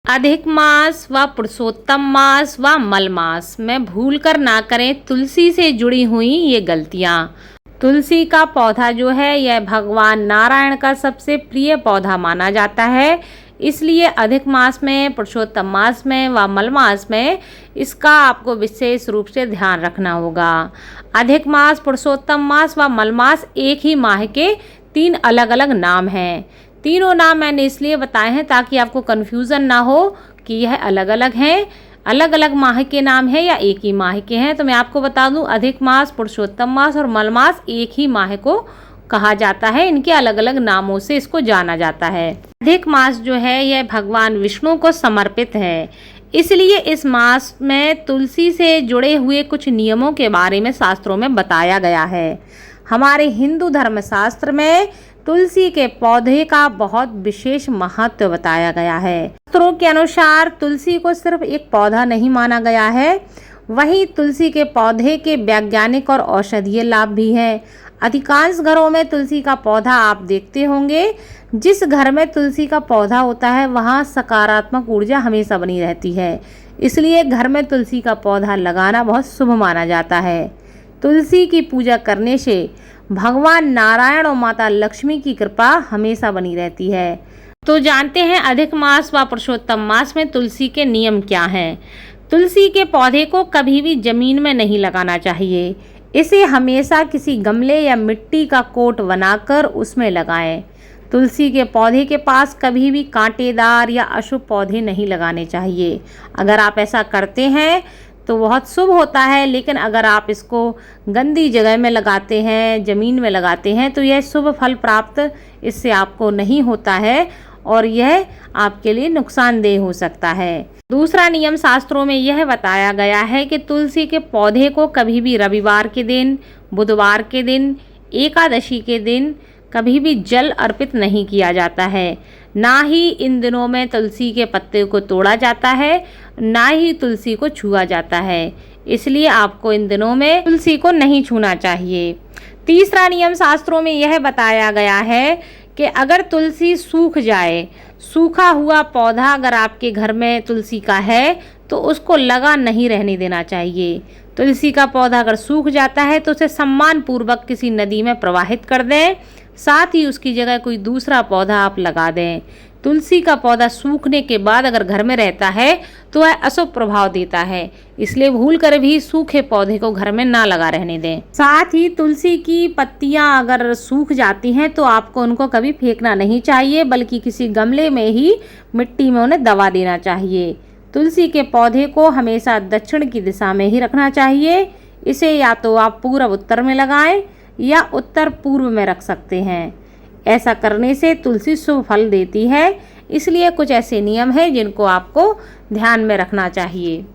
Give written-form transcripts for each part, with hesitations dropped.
अधिक मास व पुरुषोत्तम मास व मल मास में भूल कर ना करें तुलसी से जुड़ी हुई ये गलतियाँ। तुलसी का पौधा जो है यह भगवान नारायण का सबसे प्रिय पौधा माना जाता है, इसलिए अधिक मास में, पुरुषोत्तम मास में व मल मास में इसका आपको विशेष रूप से ध्यान रखना होगा। अधिक मास, पुरुषोत्तम मास व मल मास एक ही माह के 3 अलग अलग नाम हैं। तीनों नाम मैंने इसलिए बताए हैं ताकि आपको कन्फ्यूज़न ना हो कि यह अलग अलग हैं, अलग अलग माह के नाम हैं या एक ही माह के हैं। तो मैं आपको बता दूं, अधिक मास, पुरुषोत्तम मास और मल मास एक ही माह को कहा जाता है। इनके अलग अलग नामों से इसको जाना जाता है। अधिक मास जो है यह भगवान विष्णु को समर्पित है, इसलिए इस मास में तुलसी से जुड़े हुए कुछ नियमों के बारे में शास्त्रों में बताया गया है। हमारे हिंदू धर्मशास्त्र में तुलसी के पौधे का बहुत विशेष महत्व बताया गया है। शास्त्रों के अनुसार तुलसी को सिर्फ एक पौधा नहीं माना गया है, वहीं तुलसी के पौधे के वैज्ञानिक और औषधीय लाभ भी हैं। अधिकांश घरों में तुलसी का पौधा आप देखते होंगे। जिस घर में तुलसी का पौधा होता है वहाँ सकारात्मक ऊर्जा हमेशा बनी रहती है, इसलिए घर में तुलसी का पौधा लगाना बहुत शुभ माना जाता है। तुलसी की पूजा करने से भगवान नारायण और माता लक्ष्मी की कृपा हमेशा बनी रहती है। तो जानते हैं अधिक मास व पुरुषोत्तम मास में तुलसी के नियम क्या हैं। तुलसी के पौधे को कभी भी जमीन में नहीं लगाना चाहिए, इसे हमेशा किसी गमले या मिट्टी का कोट बनाकर उसमें लगाएं। तुलसी के पौधे के पास कभी भी कांटेदार या अशुभ पौधे नहीं लगाने चाहिए। अगर आप ऐसा करते हैं तो बहुत शुभ होता है, लेकिन अगर आप इसको गंदी जगह में लगाते हैं, ज़मीन में लगाते हैं, तो यह शुभ फल प्राप्त इससे आपको नहीं होता है और यह आपके लिए नुकसानदेह हो सकता है। दूसरा नियम शास्त्रों में यह बताया गया है कि तुलसी के पौधे को कभी भी रविवार के दिन, बुधवार के दिन, एकादशी के दिन कभी भी जल अर्पित नहीं किया जाता है। ना ही इन दिनों में तुलसी के पत्ते को तोड़ा जाता है, ना ही तुलसी को छुआ जाता है, इसलिए आपको इन दिनों में तुलसी को नहीं छूना चाहिए। तीसरा नियम शास्त्रों में यह बताया गया है कि अगर तुलसी सूख जाए, सूखा हुआ पौधा अगर आपके घर में तुलसी का है तो उसको लगा नहीं रहने देना चाहिए। तुलसी का पौधा अगर सूख जाता है तो उसे सम्मान पूर्वक किसी नदी में प्रवाहित कर दें, साथ ही उसकी जगह कोई दूसरा पौधा आप लगा दें। तुलसी का पौधा सूखने के बाद अगर घर में रहता है तो वह अशुभ प्रभाव देता है, इसलिए भूल कर भी सूखे पौधे को घर में ना लगा रहने दें। साथ ही तुलसी की पत्तियां अगर सूख जाती हैं तो आपको उनको कभी फेंकना नहीं चाहिए, बल्कि किसी गमले में ही मिट्टी में उन्हें दबा देना चाहिए। तुलसी के पौधे को हमेशा दक्षिण की दिशा में ही रखना चाहिए। इसे या तो आप पूर्व उत्तर में लगाएं या उत्तर पूर्व में रख सकते हैं। ऐसा करने से तुलसी शुभ फल देती है, इसलिए कुछ ऐसे नियम हैं जिनको आपको ध्यान में रखना चाहिए।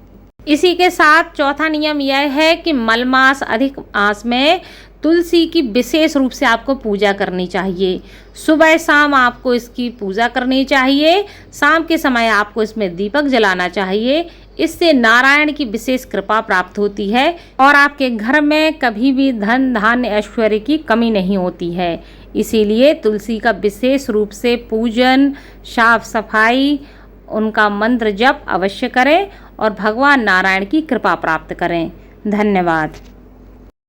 इसी के साथ चौथा नियम यह है कि मल मास, अधिक मास में तुलसी की विशेष रूप से आपको पूजा करनी चाहिए। सुबह शाम आपको इसकी पूजा करनी चाहिए। शाम के समय आपको इसमें दीपक जलाना चाहिए। इससे नारायण की विशेष कृपा प्राप्त होती है और आपके घर में कभी भी धन, धान्य, ऐश्वर्य की कमी नहीं होती है। इसीलिए तुलसी का विशेष रूप से पूजन, साफ सफाई, उनका मंत्र जप अवश्य करें और भगवान नारायण की कृपा प्राप्त करें। धन्यवाद।